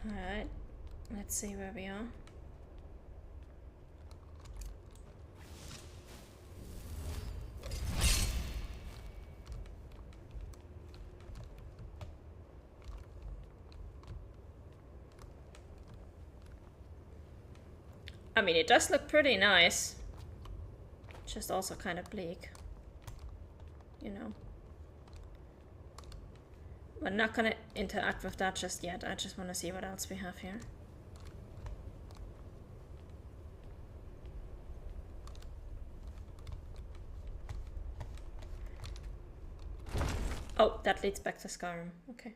Alright, let's see where we are. I mean, it does look pretty nice. Just also kind of bleak. You know. We're not gonna interact with that just yet. I just want to see what else we have here. Oh, that leads back to Skyrim. Okay.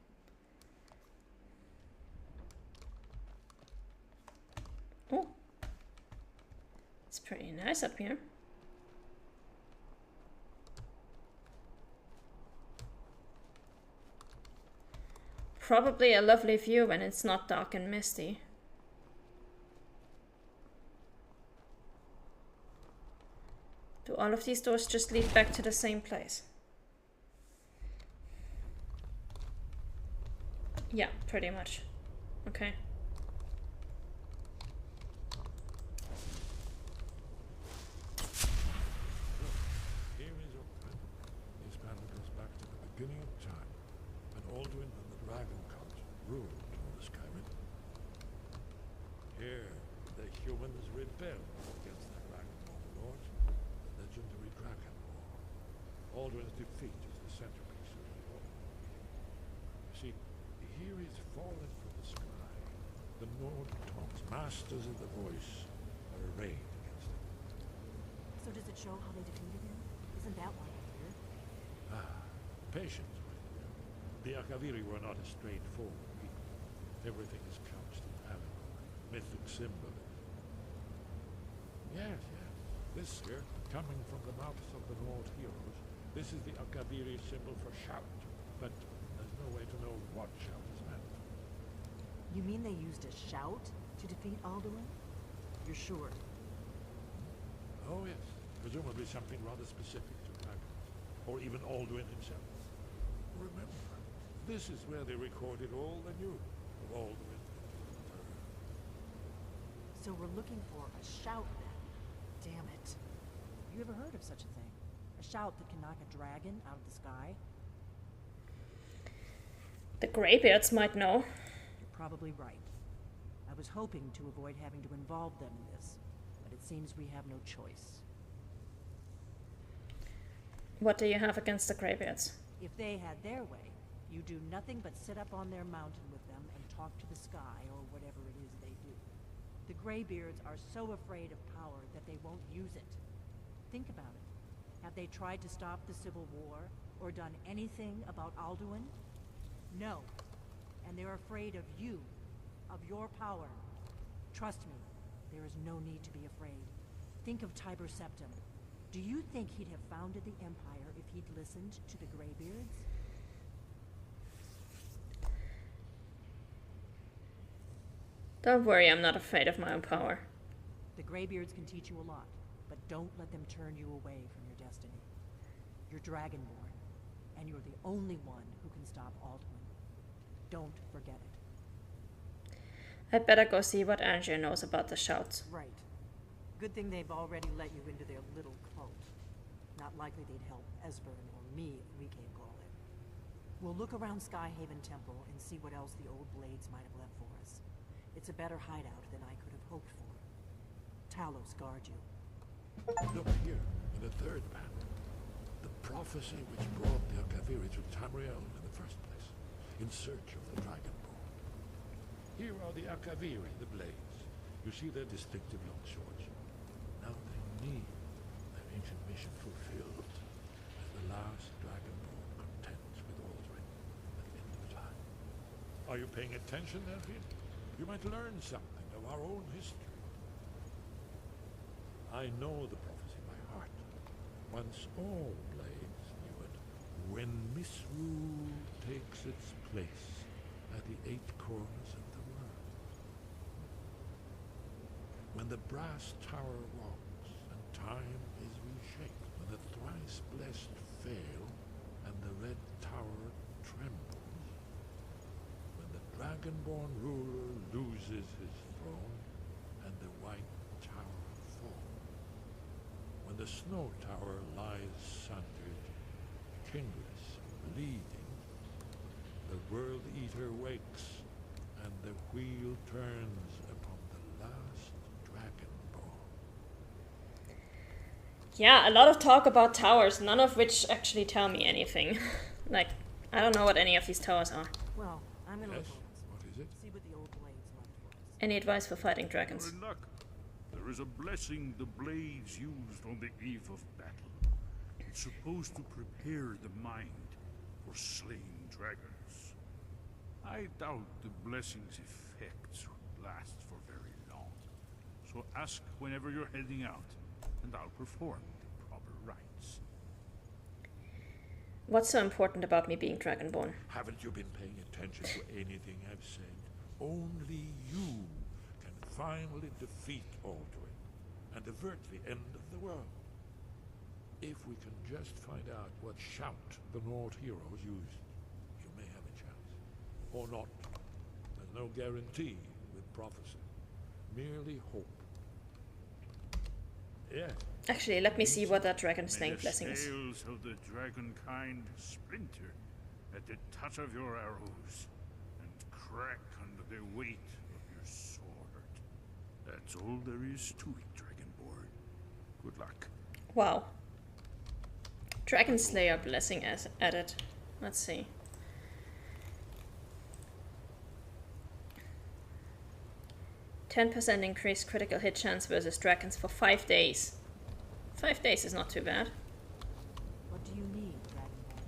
Oh. It's pretty nice up here. Probably a lovely view when it's not dark and misty. Do all of these doors just lead back to the same place? Yeah, pretty much. Okay. Here is open. This battle goes back to the beginning of time, when Alduin and the Dragon Cult ruled over Skyrim. Here, the humans rebelled against the Dragon Lord, the legendary Dragon War. Alduin's defeat is the centerpiece of it all. You see, here is fallen from the sky. The Nord Tongs, masters of the voice, are arrayed against him. So does it show how they defeated him? Isn't that why I'm here? Patience with them. The Akaviri were not a straightforward people. Everything is couched in allegory, mythic symbolism. Yes, yes. This here, coming from the mouths of the Nord heroes, this is the Akaviri symbol for shout. But there's no way to know what shout is meant. You mean they used a shout to defeat Alduin? You're sure? Oh yes, presumably something rather specific to dragons, or even Alduin himself. Remember, this is where they recorded all they knew of Alduin. So we're looking for a shout then. Damn it. You ever heard of such a thing? A shout that can knock a dragon out of the sky? The Greybeards might know. You're probably right. I was hoping to avoid having to involve them in this, but it seems we have no choice. What do you have against the Greybeards? If they had their way, you do nothing but sit up on their mountain with them and talk to the sky or whatever it is they do. The Greybeards are so afraid of power that they won't use it. Think about it. Have they tried to stop the Civil War or done anything about Alduin? No. And they're afraid of you, of your power. Trust me, there is no need to be afraid. Think of Tiber Septim. Do you think he'd have founded the Empire if he'd listened to the Greybeards? Don't worry, I'm not afraid of my own power. The Greybeards can teach you a lot, but don't let them turn you away from your destiny. You're Dragonborn, and you're the only one who can stop Alduin. Don't forget it. I'd better go see what Angier knows about the shouts. Right. Good thing they've already let you into their little cult. Not likely they'd help Esbern or me if we came calling. We'll look around Skyhaven Temple and see what else the old blades might have left for us. It's a better hideout than I could have hoped for. Talos guard you. Look here, in the third panel. The prophecy which brought the Akaviri to Tamriel in the first place, in search of the Dragonborn. Here are the Akaviri, the blades. You see their distinctive long swords. Now they need their ancient mission fulfilled as the last Dragonborn contends with Alduin at the end of time. Are you paying attention, Elfin? You might learn something of our own history. I know the prophecy by heart. Once all blades knew it, when misrule takes its place at the 8 corners of the world. When the brass tower rocks and time is reshaped, when the thrice blessed fail and the red tower trembles, when the dragon Dragonborn ruler loses his throne, and the White Tower falls. When the Snow Tower lies sundered, kingless, bleeding, the World Eater wakes, and the wheel turns upon the last Dragonborn. Yeah, a lot of talk about towers, none of which actually tell me anything. Like, I don't know what any of these towers are. Well, I'm gonna Yes? look around. What is it? See what the old blades left for us. Any advice for fighting You're dragons? in luck. There is a blessing the blades used on the eve of battle. It's supposed to prepare the mind for slaying dragons. I doubt the blessing's effects would last for very long. So ask whenever you're heading out, and I'll perform the proper rites. What's so important about me being dragonborn? Haven't you been paying attention to anything I've said? Only you can finally defeat Alduin and avert the end of the world. If we can just find out what shout the Nord heroes used, you may have a chance. Or not. There's no guarantee with prophecy. Merely hope. Yes. Actually, let me see what that dragon May slaying the blessing is. scales of the dragonkind splinter at the touch of your arrows, and crack under the weight of your sword. That's all there is to it, Dragonborn. Good luck. Wow. Dragon Slayer blessing as added. Let's see. %10 increased critical hit chance versus dragons for 5 days. 5 days is not too bad. What do you need, Dragonborn?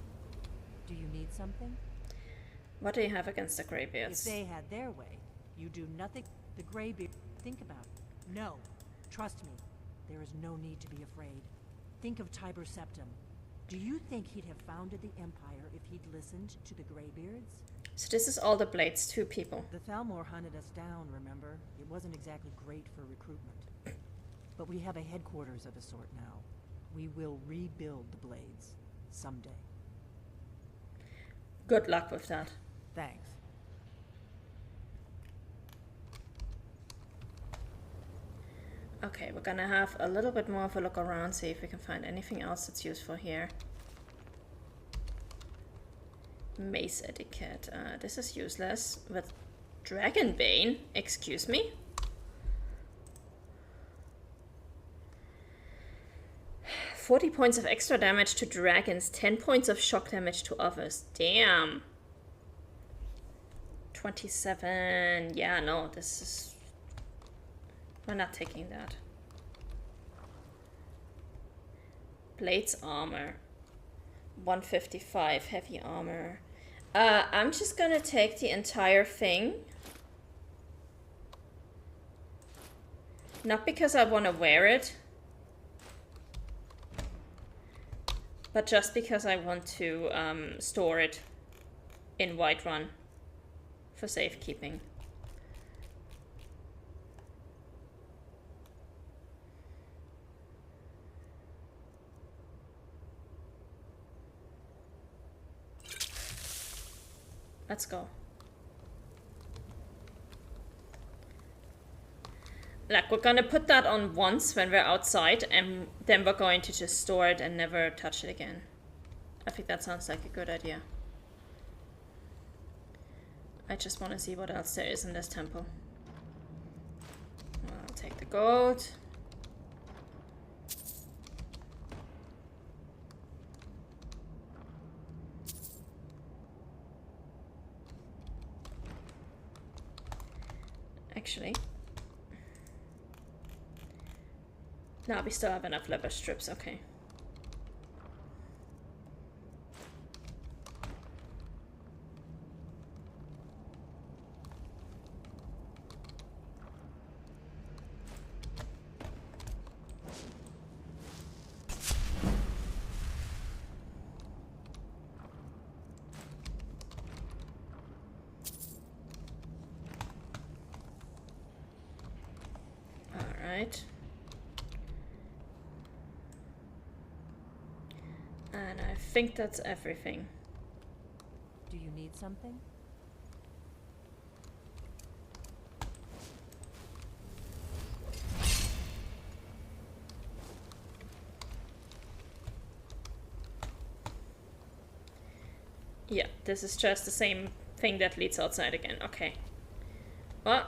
Do you need something? What do you have against the If Greybeards? they had their way, you do nothing. The Greybeard. Think about it. No. Trust me. There is no need to be afraid. Think of Tiber Septim. Do you think he'd have founded the Empire if he'd listened to the Greybeards? So this is all the Blades, 2 people. The Thalmor hunted us down, remember? It wasn't exactly great for recruitment. But we have a headquarters of a sort now. We will rebuild the Blades. Someday. Good luck with that. Thanks. Okay, we're gonna have a little bit more of a look around, see if we can find anything else that's useful here. Mace etiquette. This is useless. With Dragonbane? Excuse me? $40 points of extra damage to dragons, 10 points of shock damage to others. Damn. 27. Yeah, no, this is... We're not taking that. Blades armor. 155 heavy armor. I'm just gonna take the entire thing. Not because I want to wear it, but just because I want to store it in Whiterun for safekeeping. Let's go. Like, we're gonna put that on once when we're outside, and then we're going to just store it and never touch it again. I think that sounds like a good idea. I just want to see what else there is in this temple. I'll take the gold. Actually, no, we still have enough leather strips, okay. Alright. And I think that's everything. Do you need something? Yeah, this is just the same thing that leads outside again. Okay. Well,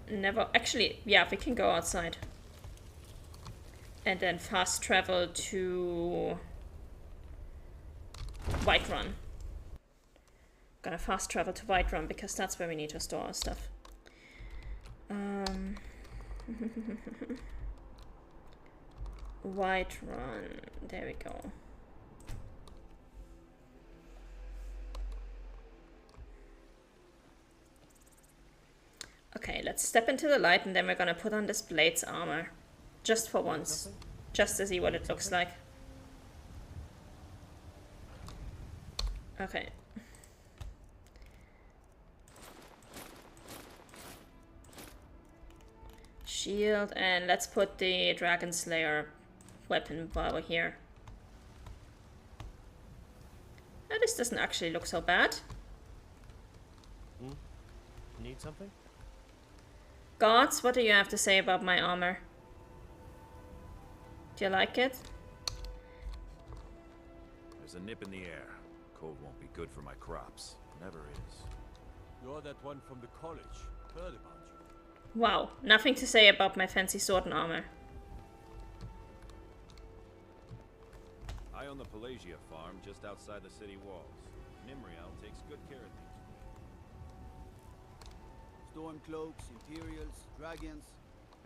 never... Actually, yeah, we can go outside. And then fast travel to... Whiterun. Gonna fast travel to Whiterun because that's where we need to store our stuff. Whiterun. There we go. Okay, let's step into the light and then we're gonna put on this Blade's armor. Just for once. Just to see what it looks like. Okay. Shield, and let's put the Dragon Slayer weapon while we're here. Oh, this doesn't actually look so bad. Need something? Gods, what do you have to say about my armor? Do you like it? There's a nip in the air. Cold won't be good for my crops. Never is. You're that one from the college. Heard about you. Wow, nothing to say about my fancy sword and armor. I own the Pelagia farm just outside the city walls. Nimriel takes good care of things. Storm cloaks, Imperials, dragons.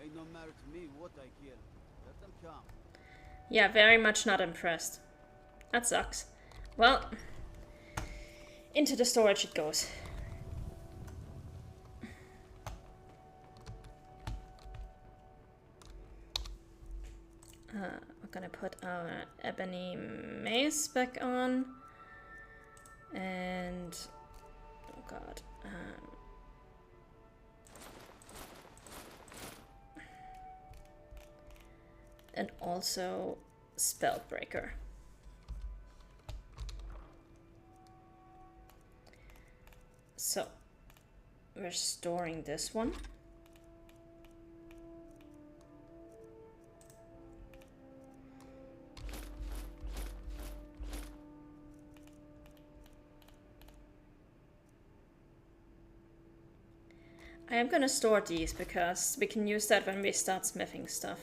Ain't no matter to me what I kill. Let them come. Yeah, very much not impressed. That sucks. Well, into the storage it goes. We're gonna put our ebony mace back on. And... oh god. And also Spellbreaker. So, we're storing this one. I am gonna store these because we can use that when we start smithing stuff.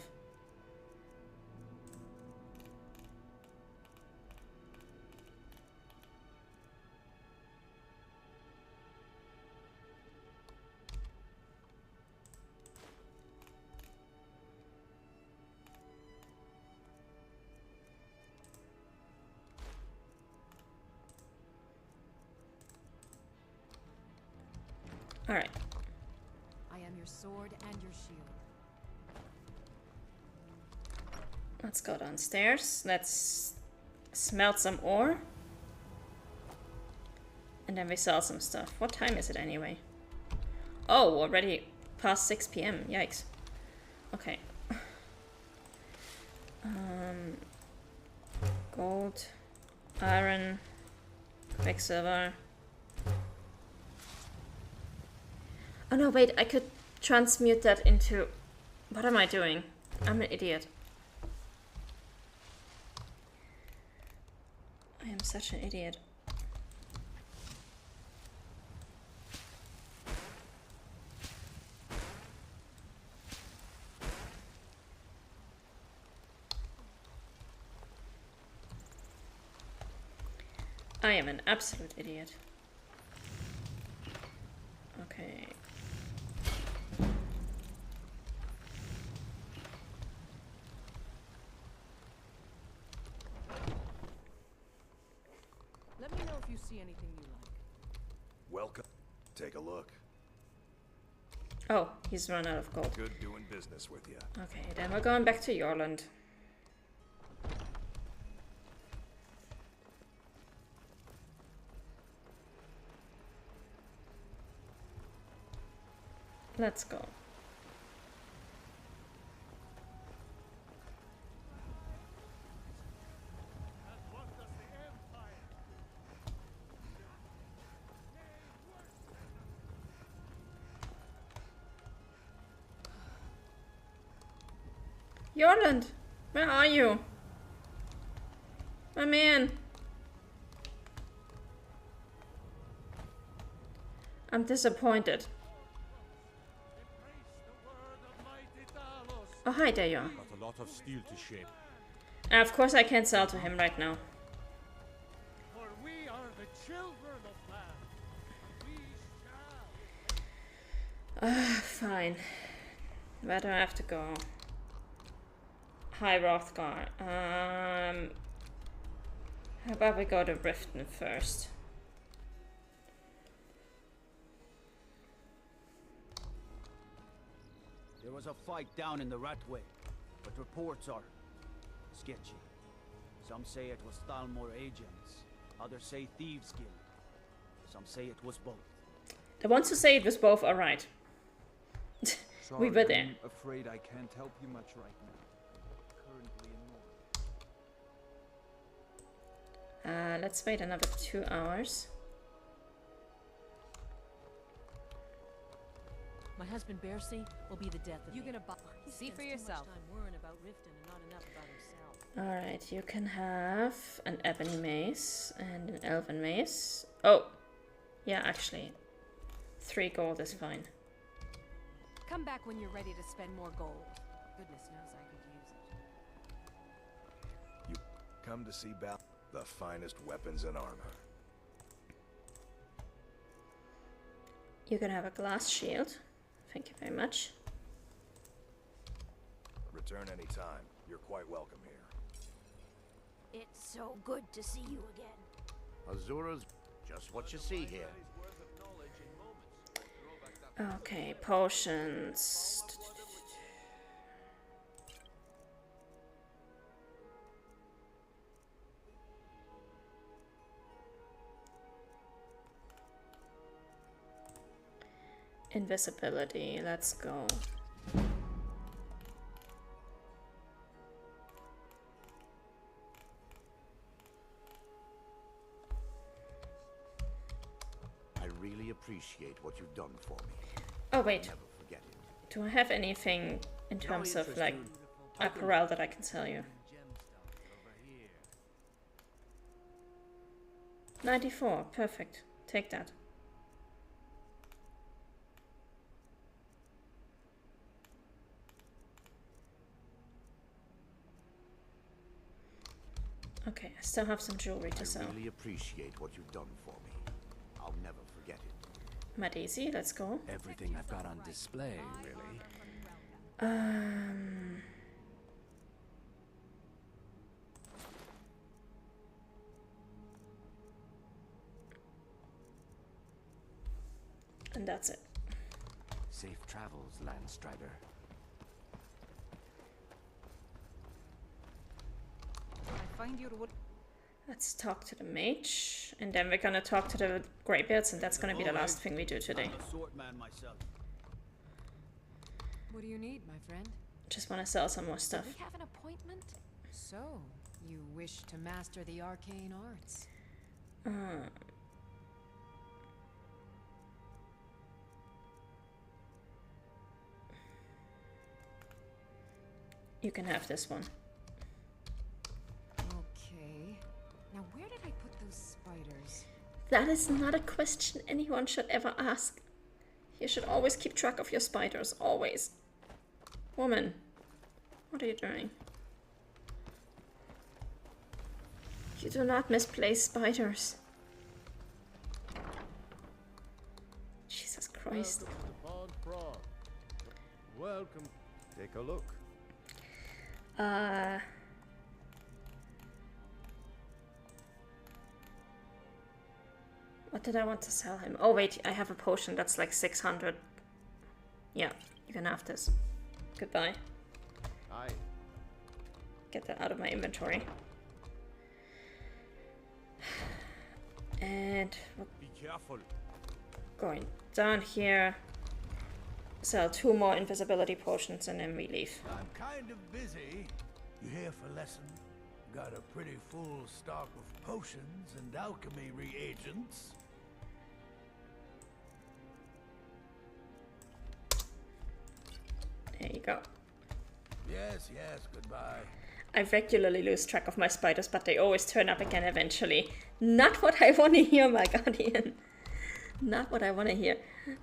All right. I am your sword and your shield. Let's go downstairs. Let's smelt some ore. And then we sell some stuff. What time is it anyway? Oh, already past 6 p.m. Yikes. Okay. Gold, iron, quicksilver. Oh no, wait, I could transmute that into... What am I doing? I'm an idiot. I am such an idiot. I am an absolute idiot. Okay. Let me know if you see anything you like. Welcome. Take a look. Oh, he's run out of gold. Good doing business with you. Okay, then we're going back to Yorland. Let's go. Yorland, where are you? My man. I'm disappointed. Oh, hi, there you are. Got a lot of steel to shape. Of course I can't sell to him right now. For we are the children of man. We shall. Fine. Where do I have to go? Hi, Rothgar. How about we go to Riften first? There was a fight down in the Ratway, but reports are sketchy. Some say it was Thalmor agents, others say thieves' guild. Some say it was both. The ones who say it was both are right. We were there. I'm afraid I can't help you much right now. Currently in war. Let's wait another 2 hours. My husband Bercy will be the death of You me. gonna buy? He See spends for too much yourself. time worrying about Riften and not enough about himself. Alright, you can have an ebony mace and an elven mace. Oh, yeah, actually, 3 gold is fine. Come back when you're ready to spend more gold. Goodness knows I could use it. You come to see the finest weapons and armor. You can have a glass shield. Thank you very much. Return anytime. You're quite welcome here. It's so good to see you again. Azura's just what you see here. Okay, potions. Invisibility, let's go. I really appreciate what you've done for me. Oh wait, Never forget it. do I have anything in terms of like apparel that I can sell you? 94, perfect. Take that. Okay, I still have some jewelry to sell. I really appreciate what you've done for me. I'll never forget it. Madaisy, let's go. Everything I've got on display, really. And that's it. Safe travels, Landstrider. I find your wood. Let's talk to the mage, and then we're gonna talk to the greybeards, and that's gonna be the last thing we do today. I'm a sword man myself. What do you need, my friend? Just wanna sell some more stuff. We have an appointment. So, you wish to master the arcane arts? You can have this one. Okay. Now, where did I put those spiders? That is not a question anyone should ever ask. You should always keep track of your spiders, always. Woman, what are you doing? You do not misplace spiders. Jesus Christ. Welcome to the Pond Frog. Welcome. Take a look. What did I want to sell him? Oh wait, I have a potion that's like 600. Yeah, you can have this. Goodbye. Aye. Get that out of my inventory. And we're Be careful. going down here. Sell 2 more invisibility potions and then we leave. I'm kind of busy. You here for lesson? Got a pretty full stock of potions and alchemy reagents. There you go. Yes, goodbye. I regularly lose track of my spiders, but they always turn up again eventually. Not what I want to hear, my guardian. Not what I want to hear.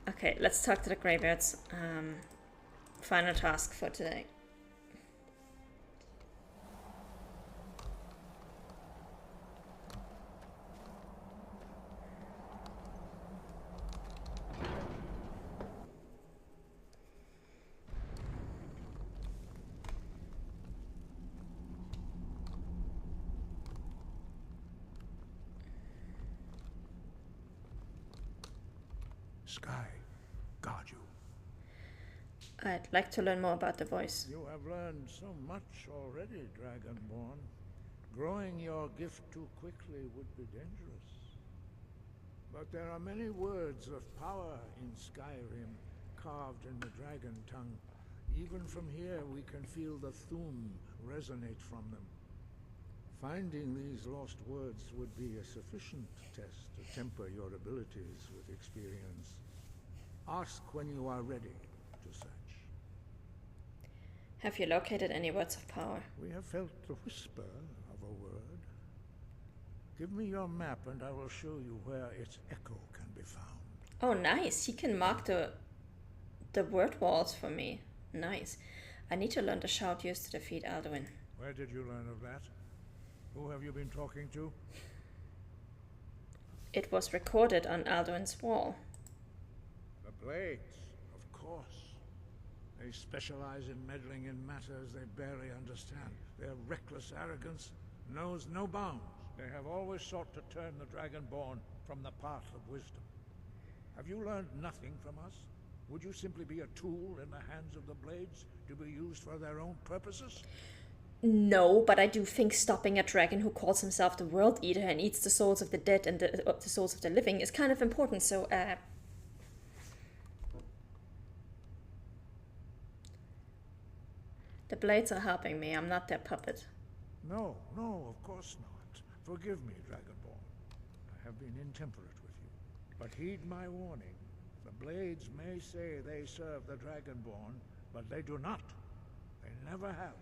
Okay, let's talk to the Greybeards. Final task for today. Sky, guard you. I'd like to learn more about the voice. You have learned so much already, Dragonborn. Growing your gift too quickly would be dangerous. But there are many words of power in Skyrim, carved in the dragon tongue. Even from here we can feel the Thu'um resonate from them. Finding these lost words would be a sufficient test to temper your abilities with experience. Ask when you are ready to search. Have you located any words of power? We have felt the whisper of a word. Give me your map and I will show you where its echo can be found. Oh, nice. He can mark the word walls for me. Nice. I need to learn the shout used to defeat Alduin. Where did you learn of that? Who have you been talking to? It was recorded on Alduin's wall. The Blades, of course. They specialize in meddling in matters they barely understand. Their reckless arrogance knows no bounds. They have always sought to turn the Dragonborn from the path of wisdom. Have you learned nothing from us? Would you simply be a tool in the hands of the Blades to be used for their own purposes? No, but I do think stopping a dragon who calls himself the World Eater and eats the souls of the dead and the souls of the living is kind of important, so, The Blades are helping me, I'm not their puppet. No, of course not. Forgive me, Dragonborn. I have been intemperate with you. But heed my warning. The Blades may say they serve the Dragonborn, but they do not. They never have.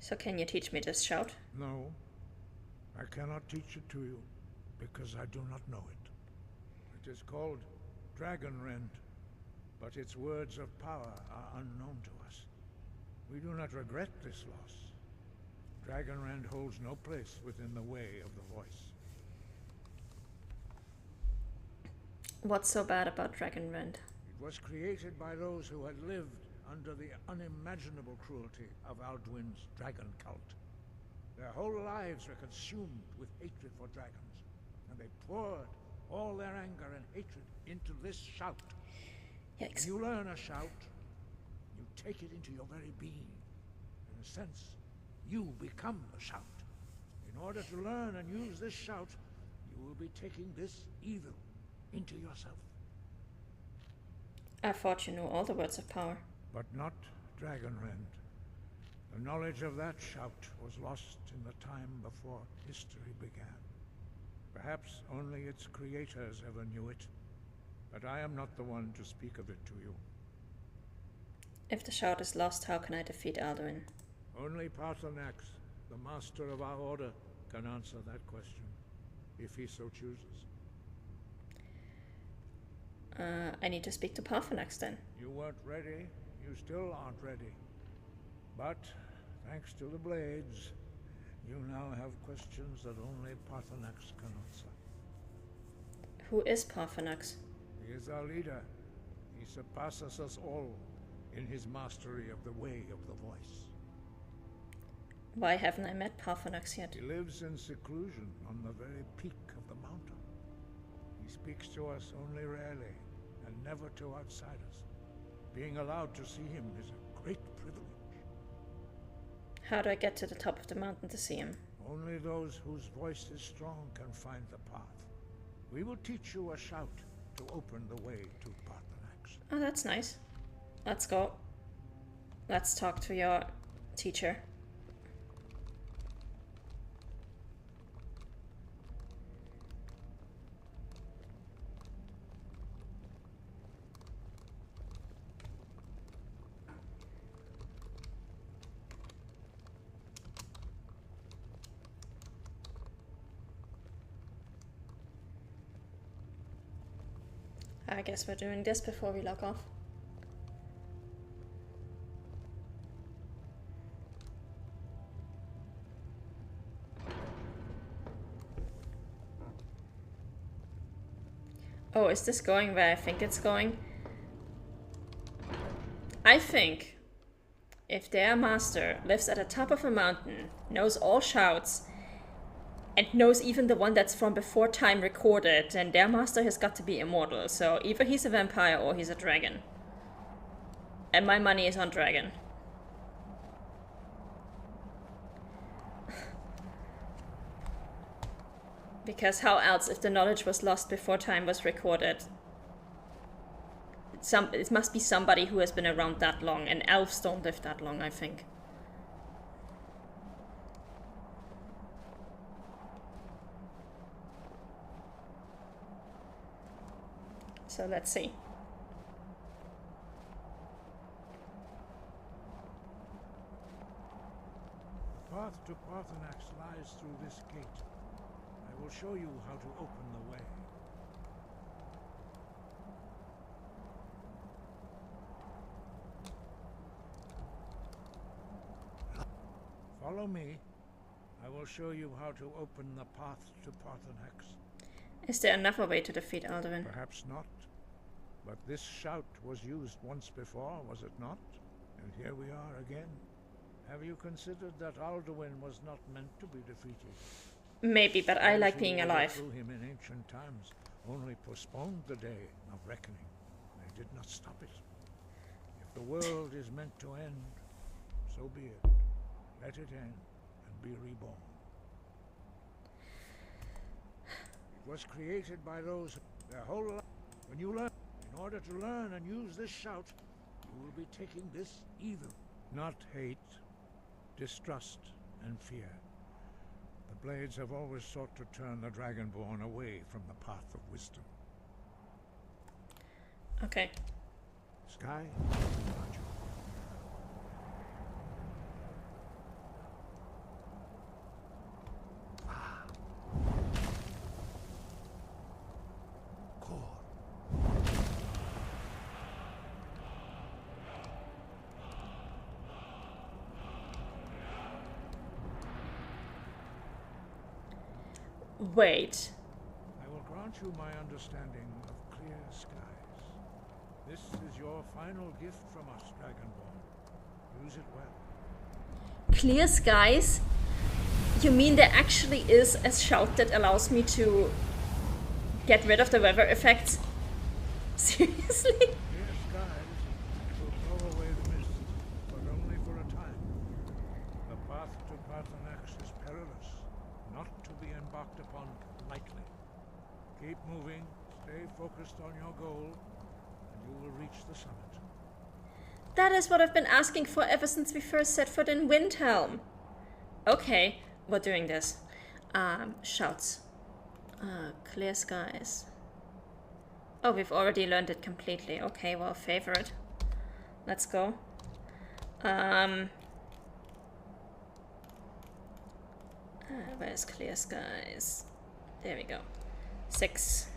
So can you teach me this shout? No, I cannot teach it to you, because I do not know it. It is called Dragonrend, but its words of power are unknown to us. We do not regret this loss. Dragonrend holds no place within the way of the voice. What's so bad about Dragonrend? It was created by those who had lived under the unimaginable cruelty of Alduin's dragon cult. Their whole lives were consumed with hatred for dragons, and they poured all their anger and hatred into this shout. Yikes. When you learn a shout, you take it into your very being. In a sense, you become the shout. In order to learn and use this shout, you will be taking this evil into yourself. I thought you knew all the words of power. But not Dragonrend. The knowledge of that shout was lost in the time before history began. Perhaps only its creators ever knew it, but I am not the one to speak of it to you. If the shout is lost, how can I defeat Alduin? Only Paarthurnax, the master of our order, can answer that question, if he so chooses. I need to speak to Paarthurnax then. You weren't ready. You still aren't ready. But, thanks to the Blades, you now have questions that only Paarthurnax can answer. Who is Paarthurnax? He is our leader. He surpasses us all in his mastery of the way of the voice. Why haven't I met Paarthurnax yet? He lives in seclusion on the very peak of the mountain. He speaks to us only rarely, and never to outsiders. Being allowed to see him is a great privilege. How do I get to the top of the mountain to see him? Only those whose voice is strong can find the path. We will teach you a shout to open the way to Paarthurnax. Oh, that's nice. Let's go. Let's talk to your teacher. I guess we're doing this before we log off. Oh, is this going where I think it's going? I think if their master lives at the top of a mountain, knows all shouts, and knows even the one that's from before time recorded, then their master has got to be immortal. So either he's a vampire or he's a dragon. And my money is on dragon. Because how else, if the knowledge was lost before time was recorded? It must be somebody who has been around that long, and elves don't live that long, I think. So let's see. The path to Parthenax lies through this gate. I will show you how to open the way. Follow me. I will show you how to open the path to Parthenax. Is there another way to defeat Alduin? Perhaps not. But this shout was used once before, was it not? And here we are again. Have you considered that Alduin was not meant to be defeated? Maybe, but I like being alive. Those who overthrew him in ancient times only postponed the day of reckoning. They did not stop it. If the world is meant to end, so be it. Let it end and be reborn. It was created by those their whole life. When you learn, in order to learn and use this shout, you will be taking this evil. Not hate, distrust, and fear. The Blades have always sought to turn the Dragonborn away from the path of wisdom. Okay. Sky, Roger. Wait. I will grant you my understanding of clear skies. This is your final gift from us, Dragonborn. Use it well. Clear skies? You mean there actually is a shout that allows me to get rid of the weather effects? Seriously? Clear skies will blow away the mist, but only for a time. The path to Parthenax is perilous, not to be embarked upon lightly. Keep moving, stay focused on your goal, and you will reach the summit. That is what I've been asking for ever since we first set foot in Windhelm. Okay, we're doing this. Shouts. Clear skies. Oh, we've already learned it completely. Okay, well, favorite. Let's go. Where's clear skies? There we go. 6.